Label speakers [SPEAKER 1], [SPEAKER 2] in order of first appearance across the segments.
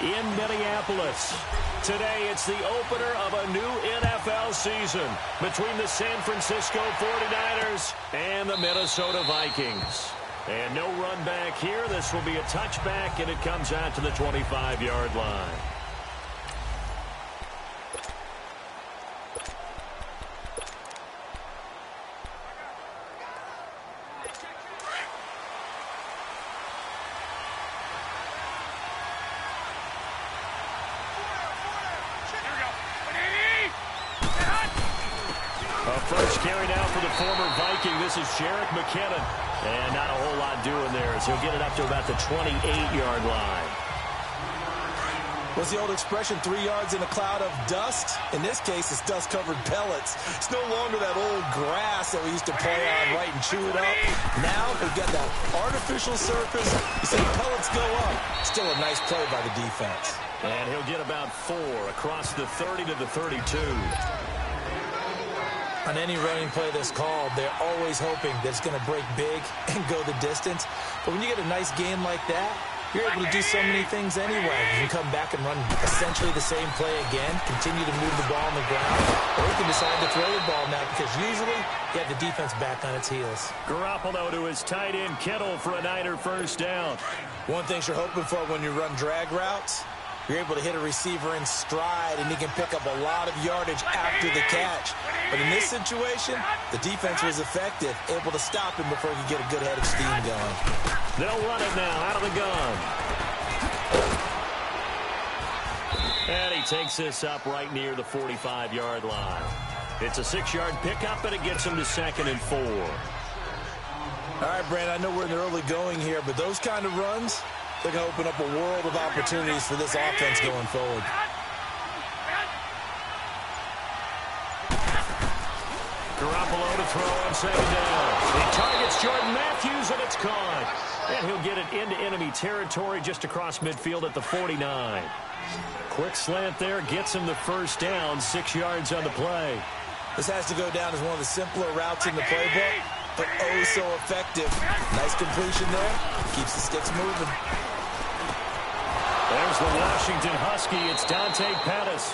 [SPEAKER 1] in Minneapolis. Today, it's the opener of a new NFL season between the San Francisco 49ers and the Minnesota Vikings. And no run back here. This will be a touchback, and it comes out to the 25-yard line.
[SPEAKER 2] First carry now for the former Viking. This is Jerick McKinnon. And not a whole lot doing there as he'll get it up to about the 28-yard line.
[SPEAKER 3] What's the old expression, 3 yards in a cloud of dust? In this case, it's dust-covered pellets. It's no longer that old grass that we used to play on, right, and chew it up. Now we've got that artificial surface. You see pellets go up. Still a nice play by the defense.
[SPEAKER 1] And he'll get about 4 across the 30 to the 32.
[SPEAKER 3] On any running play that's called, they're always hoping that it's going to break big and go the distance. But when you get a nice game like that, you're able to do so many things anyway. You can come back and run essentially the same play again, continue to move the ball on the ground, or you can decide to throw the ball now because usually you have the defense back on its heels.
[SPEAKER 1] Garoppolo to his tight end, Kittle, for a Niner first down.
[SPEAKER 3] One thing you're hoping for when you run drag routes, you're able to hit a receiver in stride, and he can pick up a lot of yardage after the catch. But in this situation, the defense was effective, able to stop him before he could get a good head of steam going.
[SPEAKER 1] They'll run it now out of the gun. And he takes this up right near the 45-yard line. It's a 6-yard pickup, and it gets him to 2nd and 4.
[SPEAKER 3] All right, Brandon, I know we're in the early going here, but those kind of runs, they're going to open up a world of opportunities for this offense going forward.
[SPEAKER 1] Garoppolo to throw on 2nd down. He targets Jordan Matthews, and it's caught. And he'll get it into enemy territory just across midfield at the 49. Quick slant there, gets him the first down, 6 yards on the play.
[SPEAKER 3] This has to go down as one of the simpler routes in the playbook, but oh so effective. Nice completion there. Keeps the sticks moving.
[SPEAKER 1] There's the Washington Husky. It's Dante Pettis.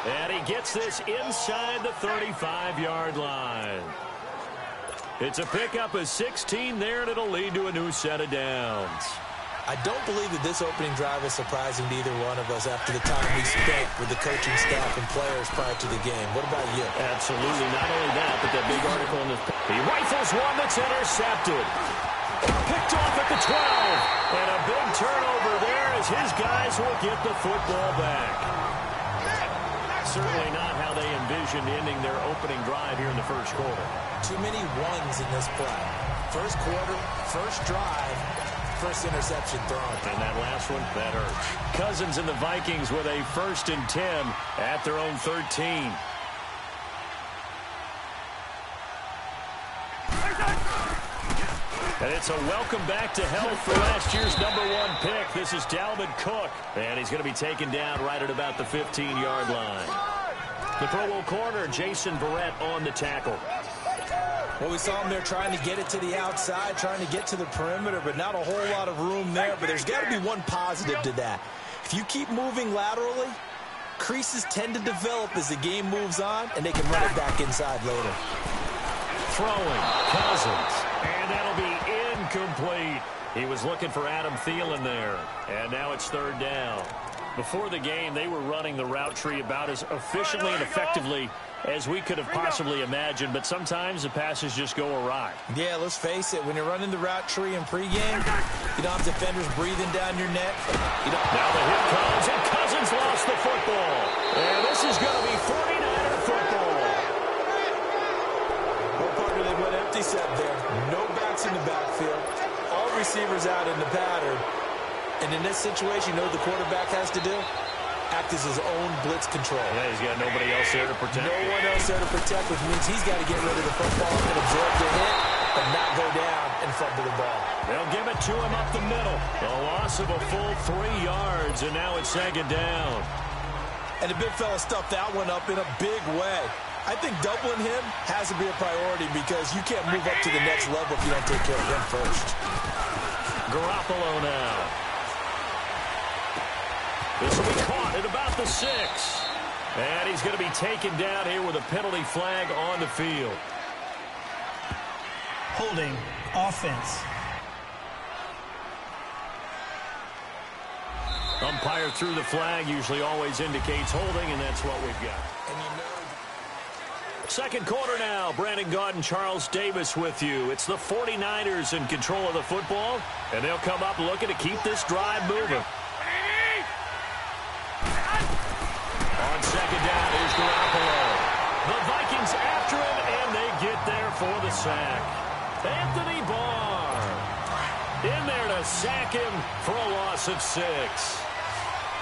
[SPEAKER 1] And he gets this inside the 35-yard line. It's a pickup of 16 there, and it'll lead to a new set of downs.
[SPEAKER 3] I don't believe that this opening drive is surprising to either one of us after the time we spent with the coaching staff and players prior to the game. What about you?
[SPEAKER 1] Absolutely. Not only that, but that big article in this. He rifles one that's intercepted. Picked off at the 12. And a big turnover there as his guys will get the football back. Certainly not how they envisioned ending their opening drive here in the first quarter.
[SPEAKER 3] Too many ones in this play. First quarter, first drive, first interception thrown.
[SPEAKER 1] And that last one, that hurts. Cousins and the Vikings with a 1st and 10 at their own 13. And it's a welcome back to health for last year's #1 pick. This is Dalvin Cook. And he's going to be taken down right at about the 15-yard line. The Pro Bowl corner, Jason Verrett, on the tackle.
[SPEAKER 3] Well, we saw him there trying to get it to the outside, trying to get to the perimeter, but not a whole lot of room there. But there's got to be one positive to that. If you keep moving laterally, creases tend to develop as the game moves on, and they can run it back inside later.
[SPEAKER 1] Throwing, Cousins, and that'll be incomplete. He was looking for Adam Thielen there, and now it's 3rd down. Before the game, they were running the route tree about as efficiently and effectively as we could have possibly imagined, but sometimes the passes just go awry.
[SPEAKER 3] Yeah, let's face it, when you're running the route tree in pregame, you don't have defenders breathing down your neck.
[SPEAKER 1] Now the hit comes, and Cousins lost the football. And this is going to be 49er football.
[SPEAKER 3] Well, partner, they went empty set there. No backs in the backfield. All receivers out in the pattern. And in this situation, you know what the quarterback has to do? Act as his own blitz control.
[SPEAKER 1] Yeah, he's got nobody else there to protect.
[SPEAKER 3] No one else there to protect, which means he's got to get rid of the football and absorb the hit, but not go down in front of the ball.
[SPEAKER 1] They'll give it to him up the middle. A loss of a full 3 yards, and now it's 2nd down.
[SPEAKER 3] And the big fella stuffed that one up in a big way. I think doubling him has to be a priority because you can't move up to the next level if you don't take care of him first.
[SPEAKER 1] Garoppolo now. This will be caught at about the 6. And he's going to be taken down here with a penalty flag on the field.
[SPEAKER 4] Holding offense.
[SPEAKER 1] Umpire threw the flag, usually always indicates holding, and that's what we've got.
[SPEAKER 3] And you know,
[SPEAKER 1] second quarter now. Brandon Gaudin, Charles Davis with you. It's the 49ers in control of the football, and they'll come up looking to keep this drive moving. On second down, here's Garoppolo. The Vikings after him, and they get there for the sack. Anthony Barr in there to sack him for a loss of 6.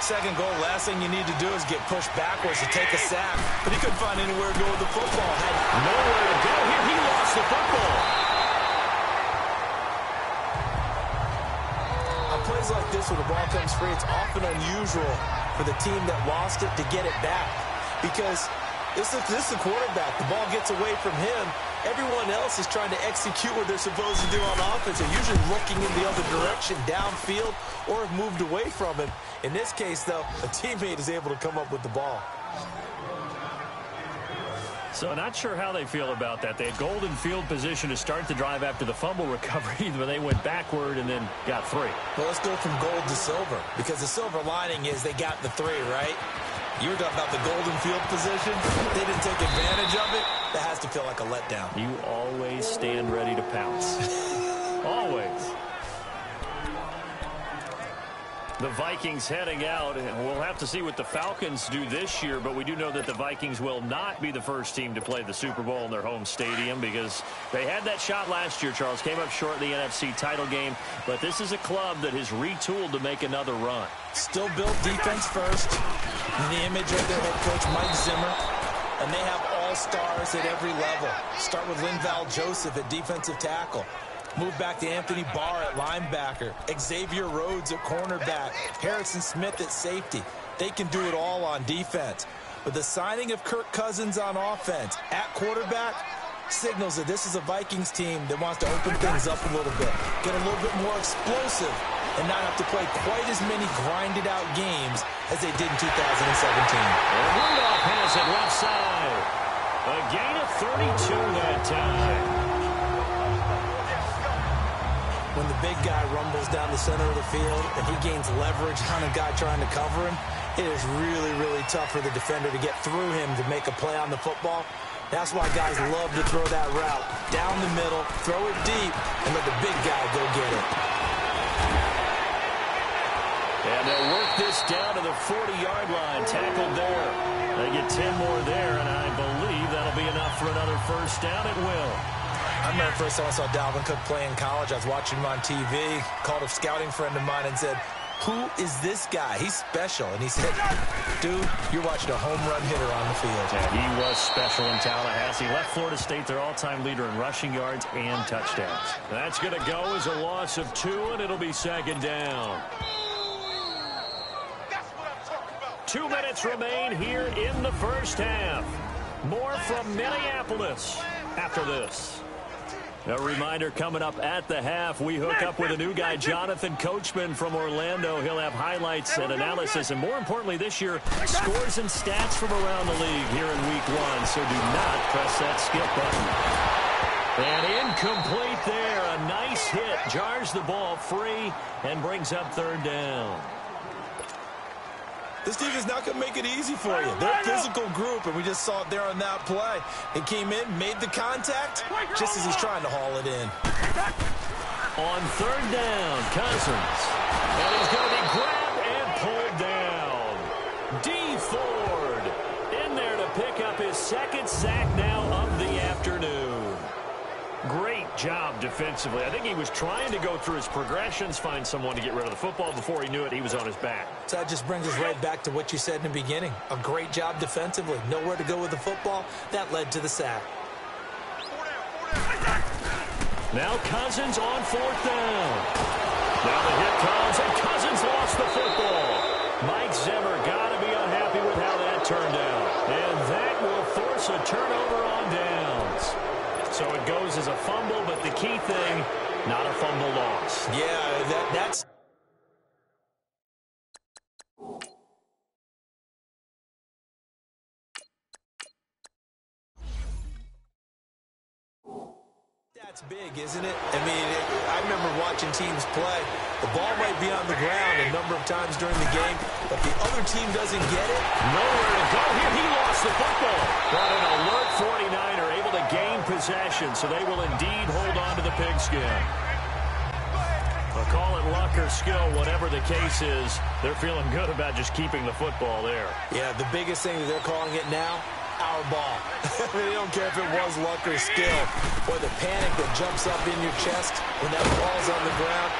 [SPEAKER 3] second goal, last thing you need to do is get pushed backwards to take a sack. But he couldn't find anywhere to go with the football. Had
[SPEAKER 1] nowhere to go here. He lost the football.
[SPEAKER 3] On plays like this where the ball comes free, it's often unusual for the team that lost it to get it back. Because this is the quarterback. The ball gets away from him. Everyone else is trying to execute what they're supposed to do on offense. They're usually looking in the other direction, downfield, or have moved away from him. In this case, though, a teammate is able to come up with the ball.
[SPEAKER 1] So not sure how they feel about that. They had golden field position to start the drive after the fumble recovery, but they went backward and then got 3.
[SPEAKER 3] Well, let's go from gold to silver, because the silver lining is they got the 3, right? You were talking about the golden field position. They didn't take advantage of it. That has to feel like a letdown.
[SPEAKER 1] You always stand ready to pounce. Always. The Vikings heading out, and we'll have to see what the Falcons do this year, but we do know that the Vikings will not be the first team to play the Super Bowl in their home stadium because they had that shot last year, Charles. Came up short in the NFC title game, but this is a club that has retooled to make another run.
[SPEAKER 3] Still built defense first, in the image of their head coach, Mike Zimmer, and they have all-stars at every level. Start with Linval Joseph at defensive tackle. Move back to Anthony Barr at linebacker. Xavier Rhodes at cornerback. Harrison Smith at safety. They can do it all on defense. But the signing of Kirk Cousins on offense at quarterback signals that this is a Vikings team that wants to open things up a little bit, get a little bit more explosive, and not have to play quite as many grinded-out games as they did in 2017.
[SPEAKER 1] And Rudolph has it left side. A gain of 32 that time.
[SPEAKER 3] When the big guy rumbles down the center of the field and he gains leverage on a guy trying to cover him, it is really, really tough for the defender to get through him to make a play on the football. That's why guys love to throw that route down the middle, throw it deep, and let the big guy go get it.
[SPEAKER 1] And they'll work this down to the 40-yard line, tackled there. They get 10 more there, and I believe that'll be enough for another first down. It will.
[SPEAKER 3] I remember the first time I saw Dalvin Cook play in college. I was watching him on TV, called a scouting friend of mine and said, "Who is this guy? He's special." And he said, "Dude, you're watching a home run hitter on the field."
[SPEAKER 1] Yeah, he was special in Tallahassee. Left Florida State their all-time leader in rushing yards and touchdowns. That's going to go as a loss of 2, and it'll be second down. 2 minutes remain here in the first half. More from Minneapolis after this. A reminder coming up at the half, we hook up with a new guy, Jonathan Coachman from Orlando. He'll have highlights and analysis, and more importantly this year, scores and stats from around the league here in week 1. So do not press that skip button. And incomplete there. A nice hit. Jars the ball free and brings up third down.
[SPEAKER 3] This team is not going to make it easy for you. They're a physical group, and we just saw it there on that play. He came in, made the contact, just as he's trying to haul it in.
[SPEAKER 1] On third down, Cousins. And he's going to be grabbed and pulled down. D. Ford in there to pick up his second sack now of the afternoon. Great job defensively. I think he was trying to go through his progressions, find someone to get rid of the football. Before he knew it, he was on his back.
[SPEAKER 3] So that just brings us right back to what you said in the beginning. A great job defensively. Nowhere to go with the football. That led to the sack.
[SPEAKER 1] Now Cousins on fourth down. Now the hit comes, and Cousins lost the football. Mike Zimmer got to be unhappy with how that turned out. And that will force a turnover on downs. So it goes as a fumble, but the key thing, not a fumble loss.
[SPEAKER 3] Yeah, that's... That's big, isn't it? I mean, I remember watching teams play. The ball might be on the ground a number of times during the game, but the other team doesn't get it.
[SPEAKER 1] Nowhere to go here. He lost the football. But an alert 49er able to gain possession, so they will indeed hold on to the pigskin. Call it luck or skill, whatever the case is, they're feeling good about just keeping the football there.
[SPEAKER 3] Yeah, the biggest thing that they're calling it now, our ball. They don't care if it was luck or skill. Or the panic that jumps up in your chest when that ball's on the ground.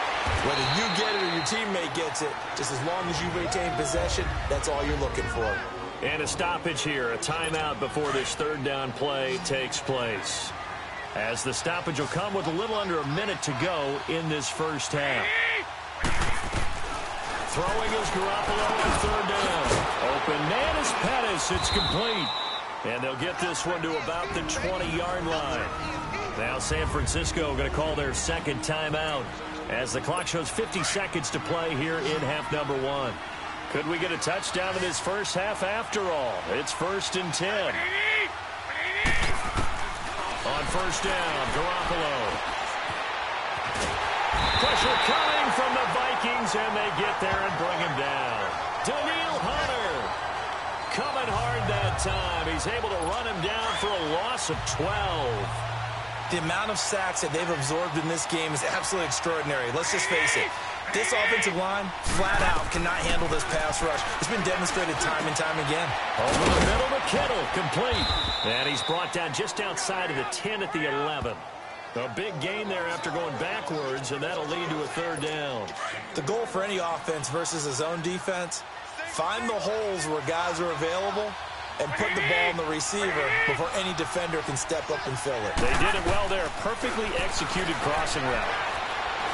[SPEAKER 3] Whether you get it or your teammate gets it, just as long as you retain possession, that's all you're looking for.
[SPEAKER 1] And a stoppage here, a timeout before this third down play takes place. As the stoppage will come with a little under a minute to go in this first half. Throwing is Garoppolo on third down. Open man is Pettis. It's complete. And they'll get this one to about the 20-yard line. Now San Francisco going to call their second timeout as the clock shows 50 seconds to play here in half number one. Could we get a touchdown in this first half after all? It's 1st and 10. On first down, Garoppolo. Pressure coming from the Vikings, and they get there and bring him down. Daniil Hunter coming hard that time. He's able to run him down for a loss of 12.
[SPEAKER 3] The amount of sacks that they've absorbed in this game is absolutely extraordinary. Let's just face it. This offensive line, flat out, cannot handle this pass rush. It's been demonstrated time and time again.
[SPEAKER 1] Over the middle to Kittle, complete. And he's brought down just outside of the 10 at the 11. A big gain there after going backwards, and that'll lead to a third down.
[SPEAKER 3] The goal for any offense versus a zone defense, find the holes where guys are available and put the ball in the receiver before any defender can step up and fill it.
[SPEAKER 1] They did it well there. Perfectly executed crossing route.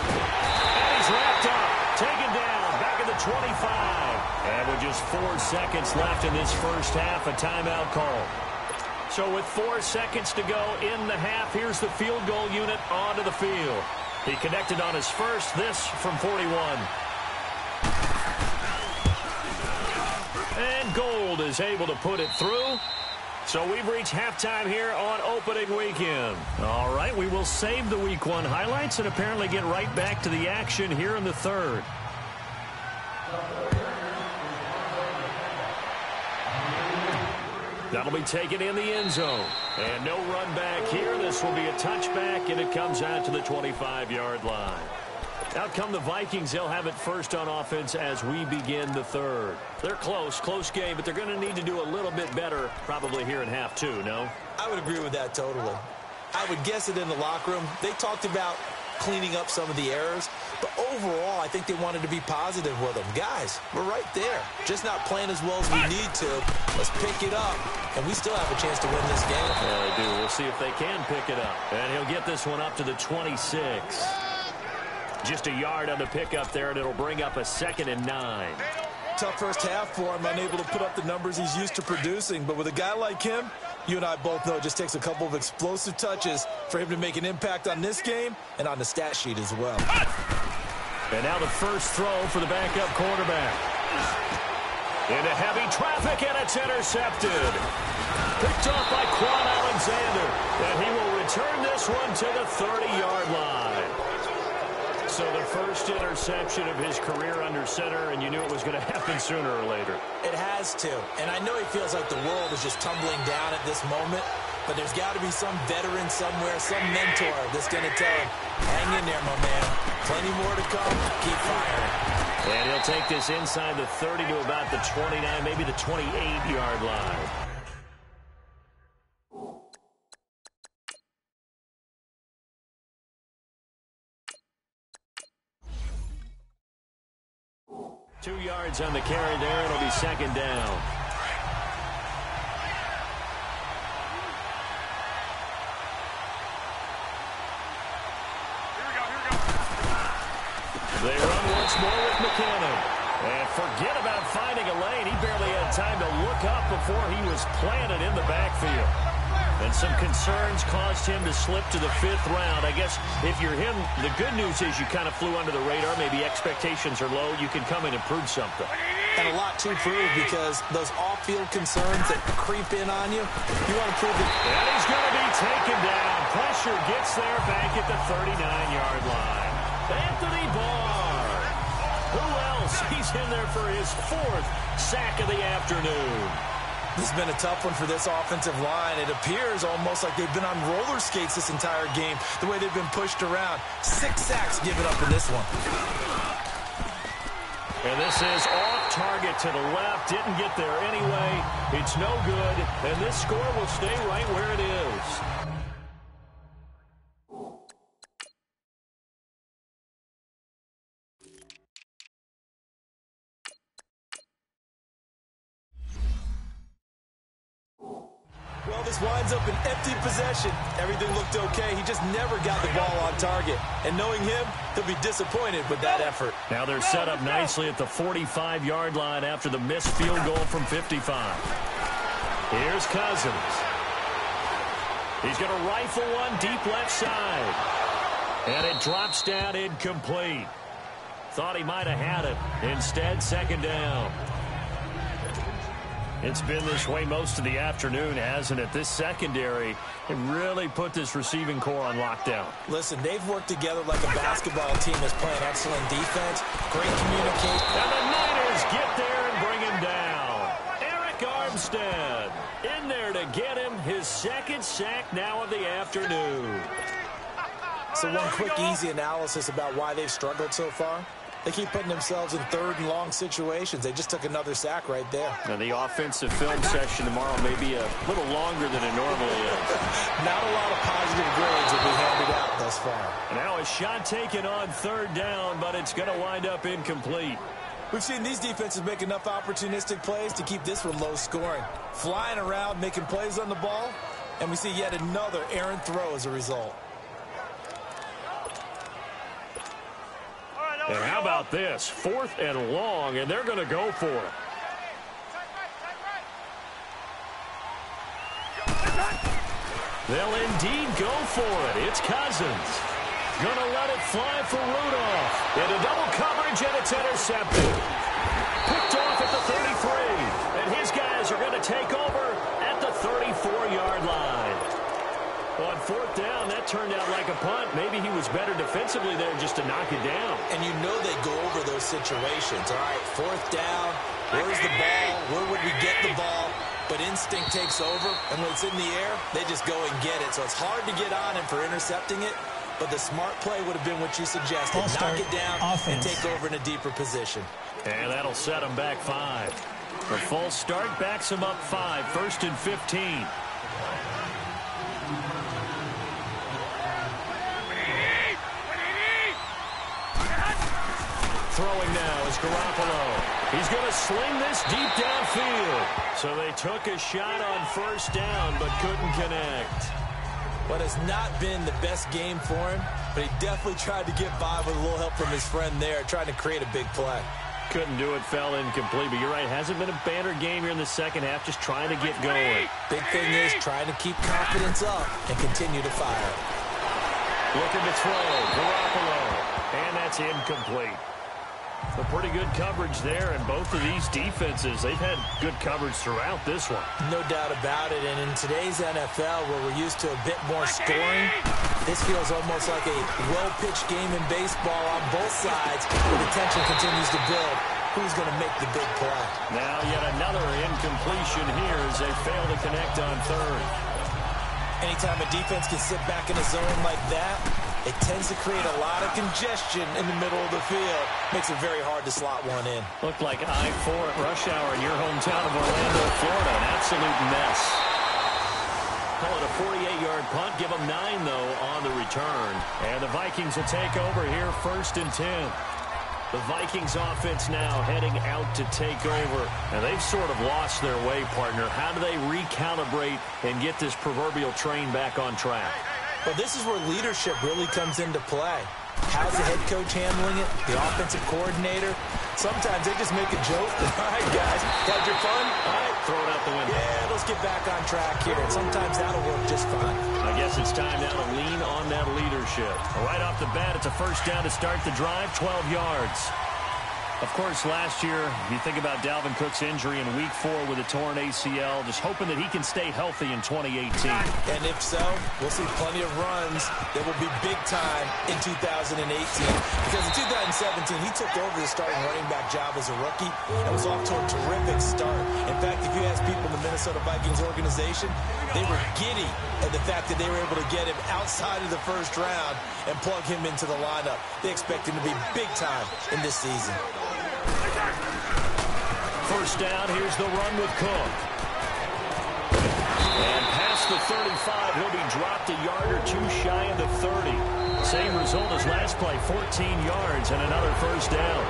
[SPEAKER 1] And he's wrapped up. Taken down. Back at the 25. And with just 4 seconds left in this first half, a timeout call. So with 4 seconds to go in the half, here's the field goal unit onto the field. He connected on his first, this from 41. And Gold is able to put it through. So we've reached halftime here on opening weekend. All right, we will save the Week 1 highlights and apparently get right back to the action here in the third. That'll be taken in the end zone. And no run back here. This will be a touchback, and it comes out to the 25-yard line. Out come the Vikings. They'll have it first on offense as we begin the third. They're close game, but they're going to need to do a little bit better probably here in half two, no?
[SPEAKER 3] I would agree with that totally. I would guess it in the locker room. They talked about cleaning up some of the errors, but overall, I think they wanted to be positive with them. Guys, we're right there. Just not playing as well as we need to. Let's pick it up, and we still have a chance to win this game.
[SPEAKER 1] Yeah, they do. We'll see if they can pick it up. And he'll get this one up to the 26. Just a yard on the pickup there, and it'll bring up a 2nd and 9.
[SPEAKER 3] Tough first half for him, unable to put up the numbers he's used to producing. But with a guy like him, you and I both know it just takes a couple of explosive touches for him to make an impact on this game and on the stat sheet as well.
[SPEAKER 1] And now the first throw for the backup quarterback. Into heavy traffic, and it's intercepted. Picked up by Quan Alexander. And he will return this one to the 30-yard line. So the first interception of his career under center, and you knew it was going to happen sooner or later.
[SPEAKER 3] It has to. And I know he feels like the world is just tumbling down at this moment, but there's got to be some veteran somewhere, some mentor that's going to tell him, hang in there, my man. Plenty more to come. Keep firing.
[SPEAKER 1] And he'll take this inside the 30 to about the 29, maybe the 28-yard line. Two yards on the carry there. It'll be 2nd down. They run once more with McKinnon. And forget about finding a lane. He barely had time to look up before he was planted in the backfield. And some concerns caused him to slip to the 5th round. I guess if you're him, the good news is you kind of flew under the radar. Maybe expectations are low. You can come in and prove something.
[SPEAKER 3] And a lot to prove, because those off-field concerns that creep in on you, you want to prove that.
[SPEAKER 1] And he's going to be taken down. Pressure gets there back at the 39-yard line. Anthony Barr. Who else? He's in there for his 4th sack of the afternoon.
[SPEAKER 3] This has been a tough one for this offensive line. It appears almost like they've been on roller skates this entire game, the way they've been pushed around. 6 sacks given up in this one.
[SPEAKER 1] And this is off target to the left. Didn't get there anyway. It's no good. And this score will stay right where it is.
[SPEAKER 3] Well, this winds up an empty possession. Everything looked okay. He just never got the ball on target. And knowing him, he'll be disappointed with that effort.
[SPEAKER 1] Now they're set up nicely at the 45-yard line after the missed field goal from 55. Here's Cousins. He's going to rifle one deep left side. And it drops down incomplete. Thought he might have had it. Instead, second down. It's been this way most of the afternoon, hasn't it? This secondary, it really put this receiving core on lockdown.
[SPEAKER 3] Listen, they've worked together like a basketball team that's playing excellent defense, great communication.
[SPEAKER 1] And the Niners get there and bring him down. Eric Armstead in there to get him his 2nd sack now of the afternoon.
[SPEAKER 3] So one quick, easy analysis about why they've struggled so far. They keep putting themselves in 3rd and long situations. They just took another sack right there.
[SPEAKER 1] Now, the offensive film session tomorrow may be a little longer than it normally is.
[SPEAKER 3] Not a lot of positive grades will be handed out thus far.
[SPEAKER 1] Now a shot taken on 3rd down, but it's going to wind up incomplete.
[SPEAKER 3] We've seen these defenses make enough opportunistic plays to keep this one low scoring. Flying around, making plays on the ball, and we see yet another errant throw as a result.
[SPEAKER 1] And how about this? 4th and long, and they're going to go for it. They'll indeed go for it. It's Cousins. Going to let it fly for Rudolph. Into double coverage, and it's intercepted. Picked off at the 33. And his guys are going to take over at the 34-yard line. On 4th down, that turned out like a punt. Maybe he was better defensively there just to knock it down.
[SPEAKER 3] And you know they go over those situations. All right, 4th down, where's the ball? Where would we get the ball? But instinct takes over, and when it's in the air, they just go and get it. So it's hard to get on him for intercepting it, but the smart play would have been what you suggested. Knock it down and take over in a deeper position.
[SPEAKER 1] And that'll set him back 5. The full start backs him up 5, 1st and 15. Throwing now is Garoppolo. He's going to sling this deep downfield. So they took a shot on 1st down, but couldn't connect.
[SPEAKER 3] What has not been the best game for him, but he definitely tried to get by with a little help from his friend there, trying to create a big play.
[SPEAKER 1] Couldn't do it, fell incomplete, but you're right, hasn't been a banner game here in the second half, just trying to get going.
[SPEAKER 3] Big thing is trying to keep confidence up and continue to fire.
[SPEAKER 1] Looking to throw, Garoppolo, and that's incomplete. So pretty good coverage there, and both of these defenses, they've had good coverage throughout this one.
[SPEAKER 3] No doubt about it, and in today's NFL, where we're used to a bit more scoring, this feels almost like a well-pitched game in baseball on both sides, where the tension continues to build. Who's going to make the big play?
[SPEAKER 1] Now yet another incompletion here as they fail to connect on 3rd.
[SPEAKER 3] Anytime a defense can sit back in a zone like that, it tends to create a lot of congestion in the middle of the field. Makes it very hard to slot one in.
[SPEAKER 1] Looked like I-4 at rush hour in your hometown of Orlando, Florida. An absolute mess. Call it a 48-yard punt. Give them 9, though, on the return. And the Vikings will take over here 1st and 10. The Vikings offense now heading out to take over. And they've sort of lost their way, partner. How do they recalibrate and get this proverbial train back on track?
[SPEAKER 3] Well, this is where leadership really comes into play. How's the head coach handling it? The offensive coordinator? Sometimes they just make a joke. All right, guys, had your fun? All right,
[SPEAKER 1] throw it out the window.
[SPEAKER 3] Yeah, let's get back on track here. And sometimes that'll work just fine.
[SPEAKER 1] I guess it's time now to lean on that leadership. Right off the bat, it's a 1st down to start the drive, 12 yards. Of course, last year, you think about Dalvin Cook's injury in Week 4 with a torn ACL, just hoping that he can stay healthy in 2018.
[SPEAKER 3] And if so, we'll see plenty of runs that will be big time in 2018. Because in 2017, he took over the starting running back job as a rookie and was off to a terrific start. In fact, if you ask people in the Minnesota Vikings organization, they were giddy at the fact that they were able to get him outside of the first round and plug him into the lineup. They expect him to be big time in this season.
[SPEAKER 1] First down, here's the run with Cook. And past the 35, he'll be dropped a yard or two shy of the 30. Same result as last play, 14 yards and another first down.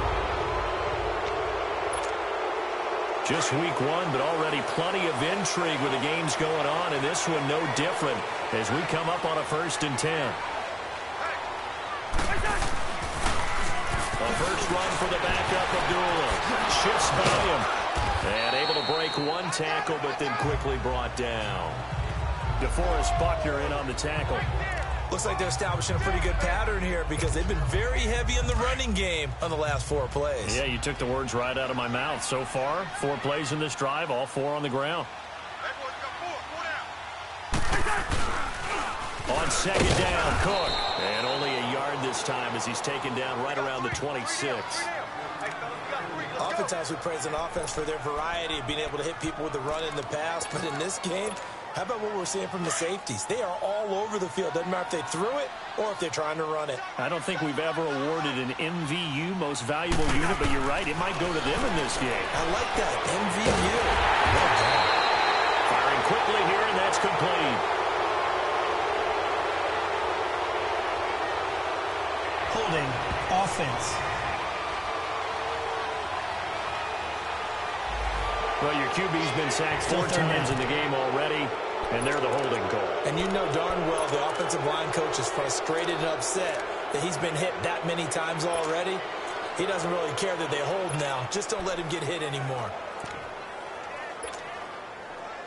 [SPEAKER 1] Just week 1, but already plenty of intrigue with the games going on, and this one no different as we come up on a 1st and 10. A first run for the backup, Abdullah. Shifts by him. And able to break one tackle, but then quickly brought down. DeForest Buckner in on the tackle.
[SPEAKER 3] Looks like they're establishing a pretty good pattern here because they've been very heavy in the running game on the last 4 plays.
[SPEAKER 1] Yeah, you took the words right out of my mouth. So far, 4 plays in this drive, all 4 on the ground. On second down, Cook. And only a yard this time as he's taken down right around the 26.
[SPEAKER 3] Oftentimes we praise an offense for their variety of being able to hit people with the run in the pass. But in this game, how about what we're seeing from the safeties? They are all over the field. Doesn't matter if they threw it or if they're trying to run it.
[SPEAKER 1] I don't think we've ever awarded an MVU, most valuable unit, but you're right. It might go to them in this game.
[SPEAKER 3] I like that. MVU. Well done.
[SPEAKER 1] Firing quickly here, and that's complete.
[SPEAKER 4] Holding offense.
[SPEAKER 1] Well, your QB's been sacked 4 times in the game already, and they're the holding call.
[SPEAKER 3] And you know darn well the offensive line coach is frustrated and upset that he's been hit that many times already. He doesn't really care that they hold now. Just don't let him get hit anymore.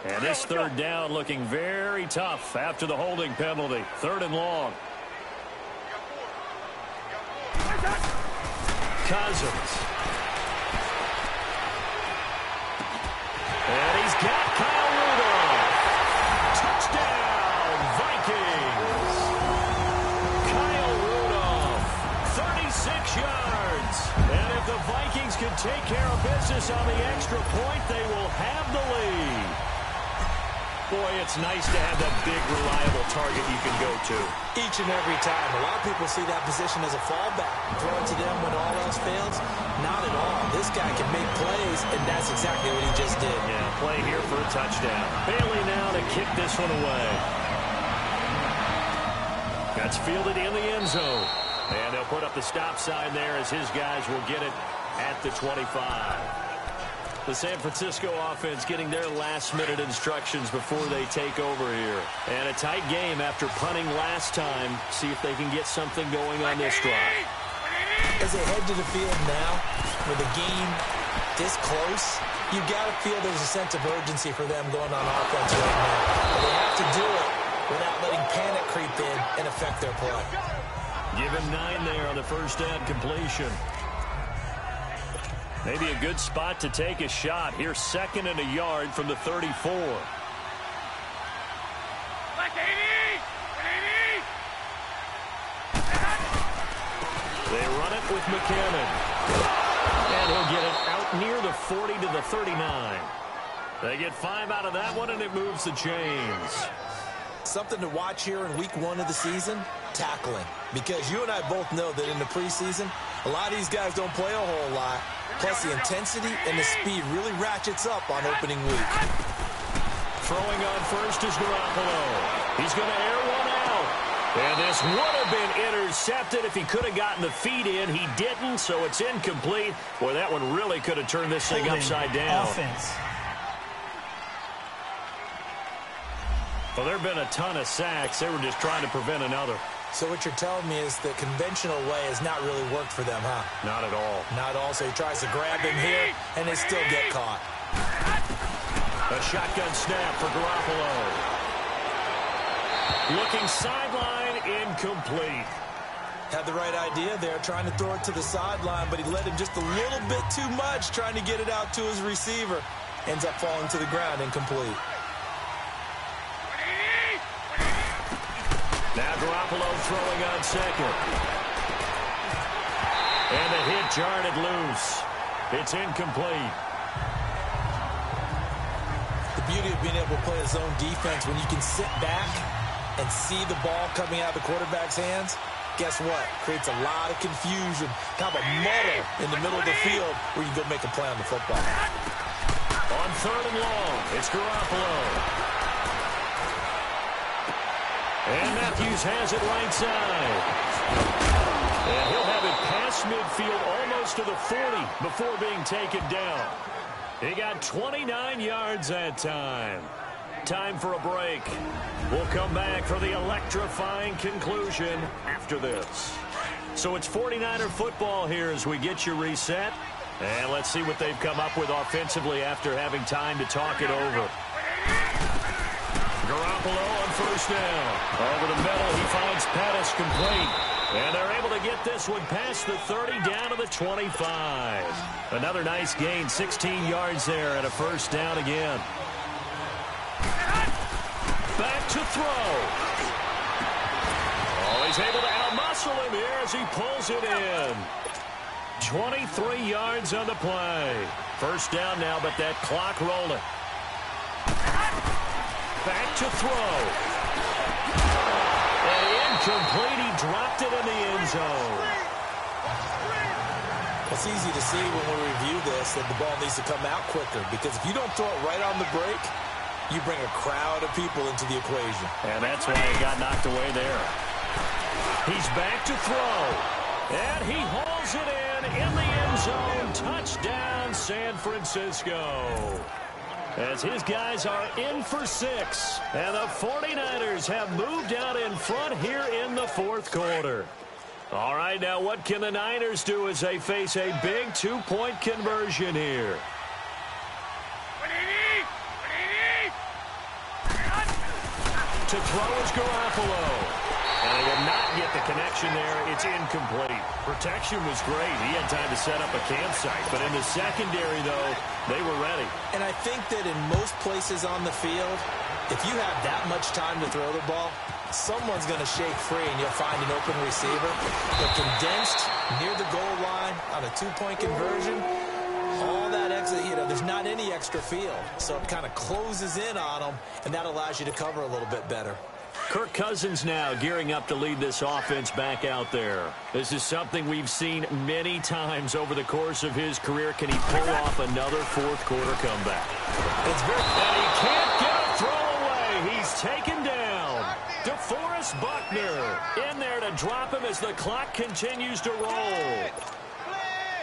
[SPEAKER 1] And this 3rd down looking very tough after the holding penalty. 3rd and long. Cousins. And he's got Kyle Rudolph. Touchdown, Vikings. Kyle Rudolph, 36 yards. And if the Vikings can take care of business on the extra point, they will have the lead. Boy, it's nice to have that big, reliable target you can go to.
[SPEAKER 3] Each and every time. A lot of people see that position as a fallback. Throw it to them when all else fails. Not at all. This guy can make plays, and that's exactly what he just did.
[SPEAKER 1] Yeah, play here for a touchdown. Bailey now to kick this one away. That's fielded in the end zone. And they'll put up the stop sign there as his guys will get it at the 25. The San Francisco offense getting their last-minute instructions before they take over here. And a tight game after punting last time. See if they can get something going on this drive.
[SPEAKER 3] As they head to the field now, with the game this close, you've got to feel there's a sense of urgency for them going on offense right now. But they have to do it without letting panic creep in and affect their play.
[SPEAKER 1] Give him 9 there on the first down completion. Maybe a good spot to take a shot. Here's 2nd and a yard from the 34. They run it with McKinnon. And he'll get it out near the 40 to the 39. They get 5 out of that one, and it moves the chains.
[SPEAKER 3] Something to watch here in week 1 of the season, tackling. Because you and I both know that in the preseason, a lot of these guys don't play a whole lot. Plus, the intensity and the speed really ratchets up on opening week.
[SPEAKER 1] Throwing on first is Garoppolo. He's going to air one out. And this would have been intercepted if he could have gotten the feet in. He didn't, so it's incomplete. Boy, that one really could have turned this thing upside down.
[SPEAKER 4] Offense.
[SPEAKER 1] Well, there have been a ton of sacks. They were just trying to prevent another.
[SPEAKER 3] So what you're telling me is the conventional way has not really worked for them, huh?
[SPEAKER 1] Not at all.
[SPEAKER 3] Not at all. So he tries to grab him here, and they still get caught.
[SPEAKER 1] A shotgun snap for Garoppolo. Looking sideline, incomplete.
[SPEAKER 3] Had the right idea there, trying to throw it to the sideline, but he led him just a little bit too much, trying to get it out to his receiver. Ends up falling to the ground, incomplete.
[SPEAKER 1] Now Garoppolo throwing on second. And the hit jarred it loose. It's incomplete.
[SPEAKER 3] The beauty of being able to play a zone defense when you can sit back and see the ball coming out of the quarterback's hands, guess what? Creates a lot of confusion, kind of a muddle in the middle of the field where you can go make a play on the football.
[SPEAKER 1] On third and long, it's Garoppolo. And Matthews has it right side. And he'll have it past midfield almost to the 40 before being taken down. He got 29 yards that time. Time for a break. We'll come back for the electrifying conclusion after this. So it's 49er football here as we get you reset. And let's see what they've come up with offensively after having time to talk it over. Garoppolo on first down. Over the middle, he finds Pettis complete. And they're able to get this one past the 30 down to the 25. Another nice gain, 16 yards there and a first down again. Back to throw. Oh, he's able to outmuscle him here as he pulls it in. 23 yards on the play. First down now, but that clock rolling. Back to throw. And incomplete. He dropped it in the end zone.
[SPEAKER 3] It's easy to see when we review this that the ball needs to come out quicker, because if you don't throw it right on the break, you bring a crowd of people into the equation.
[SPEAKER 1] And that's why he got knocked away there. He's back to throw. And he hauls it in the end zone. Touchdown, San Francisco. As his guys are in for 6. And the 49ers have moved out in front here in the fourth quarter. All right, now what can the Niners do as they face a big 2-point conversion here? To throw is Garoppolo. And he will not get the connection there. It's incomplete. Protection was great. He had time to set up a campsite. But in the secondary, though, they were ready.
[SPEAKER 3] And I think that in most places on the field, if you have that much time to throw the ball, someone's going to shake free and you'll find an open receiver. But condensed near the goal line on a 2-point conversion, all that extra, there's not any extra field. So it kind of closes in on them, and that allows you to cover a little bit better.
[SPEAKER 1] Kirk Cousins now gearing up to lead this offense back out there. This is something we've seen many times over the course of his career. Can he pull off another fourth quarter comeback?
[SPEAKER 3] It's very...
[SPEAKER 1] And he can't get a throw away. He's taken down. DeForest Buckner in there to drop him as the clock continues to roll.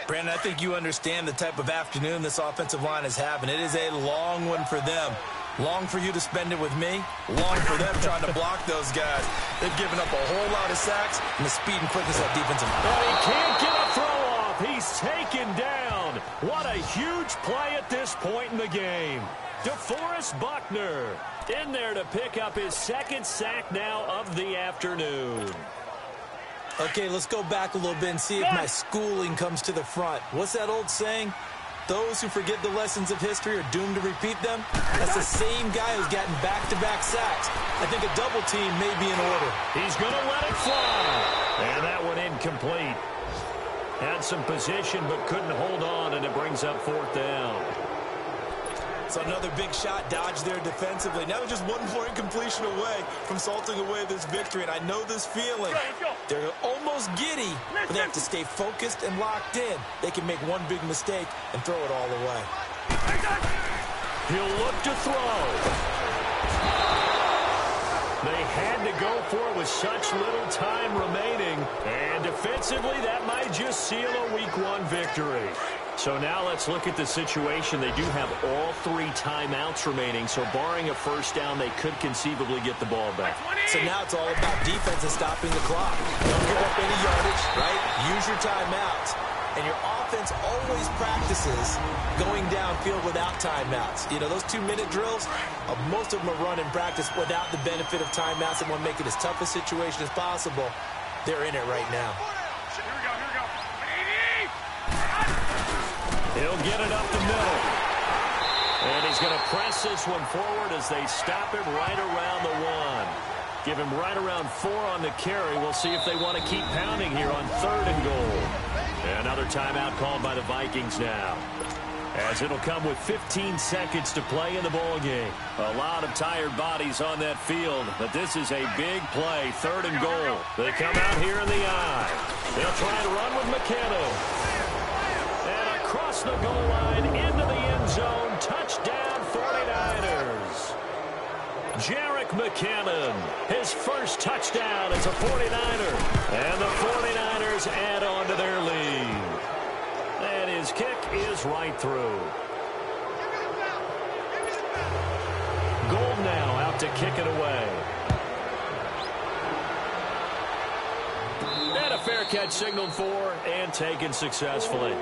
[SPEAKER 3] Brandon, I think you understand the type of afternoon this offensive line is having. It is a long one for them. Long for you to spend it with me. Long for them trying to block those guys. They've given up a whole lot of sacks, and the speed and quickness of that defensive line.
[SPEAKER 1] And he can't get a throw off. He's taken down. What a huge play at this point in the game. DeForest Buckner in there to pick up his second sack now of the afternoon.
[SPEAKER 3] Okay, let's go back a little bit and see if my schooling comes to the front. What's that old saying? Those who forget the lessons of history are doomed to repeat them. That's the same guy who's gotten back-to-back sacks. I think a double team may be in order.
[SPEAKER 1] He's going to let it fly. And that one incomplete. Had some position but couldn't hold on, and it brings up fourth down.
[SPEAKER 3] So another big shot dodged there defensively. Now just one more incompletion away from salting away this victory. And I know this feeling. They're almost giddy, but they have to stay focused and locked in. They can make one big mistake and throw it all away.
[SPEAKER 1] He'll look to throw. They had to go for it with such little time remaining. And defensively, that might just seal a Week 1 victory. So now let's look at the situation. They do have all 3 timeouts remaining, so barring a first down, they could conceivably get the ball back.
[SPEAKER 3] So now it's all about defense and stopping the clock. Don't give up any yardage, right? Use your timeouts. And your offense always practices going downfield without timeouts. Those 2-minute drills, most of them are run in practice without the benefit of timeouts. They want to make it as tough a situation as possible. They're in it right now.
[SPEAKER 1] He'll get it up the middle. And he's going to press this one forward as they stop him right around the 1. Give him right around 4 on the carry. We'll see if they want to keep pounding here on 3rd and goal. Another timeout called by the Vikings now, as it'll come with 15 seconds to play in the ball game. A lot of tired bodies on that field, but this is a big play. 3rd and goal. They come out here in the eye. They'll try to run with McKenna. And across the goal line into the end zone. Touchdown 49ers. Jerick McKinnon, his first touchdown as a 49er. And the 49ers add on to their lead. And his kick is right through. Gold now out to kick it away. And a fair catch signaled for and taken successfully.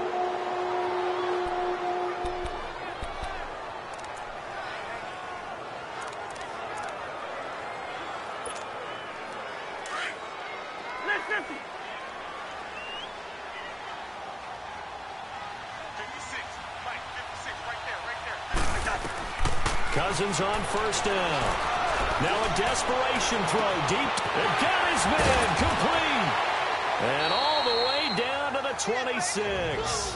[SPEAKER 1] Cousins on 1st down. Now a desperation throw deep. And got his man complete. And all the way down to the 26.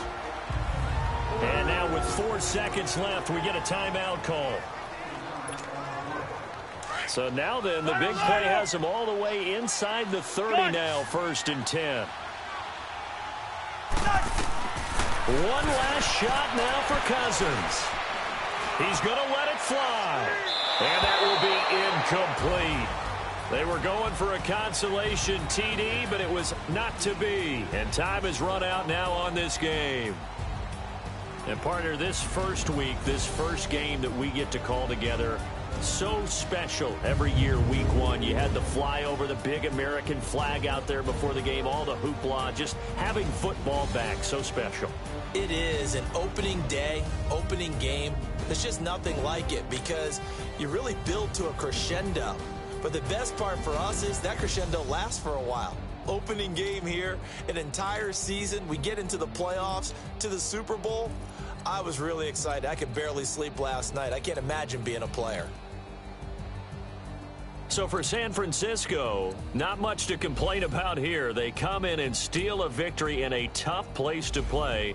[SPEAKER 1] And now with 4 seconds left, we get a timeout call. So now then, the big play has him all the way inside the 30 now, 1st and 10. One last shot now for Cousins. He's going to let it fly. And that will be incomplete. They were going for a consolation TD, but it was not to be. And time has run out now on this game. And partner, this first week, this first game that we get to call together, so special every year, week 1. You had the flyover, the big American flag out there before the game, all the hoopla, just having football back, so special.
[SPEAKER 3] It is an opening day, opening game. There's just nothing like it because you really build to a crescendo. But the best part for us is that crescendo lasts for a while. Opening game here, an entire season. We get into the playoffs, to the Super Bowl. I was really excited. I could barely sleep last night. I can't imagine being a player.
[SPEAKER 1] So for San Francisco, not much to complain about here. They come in and steal a victory in a tough place to play.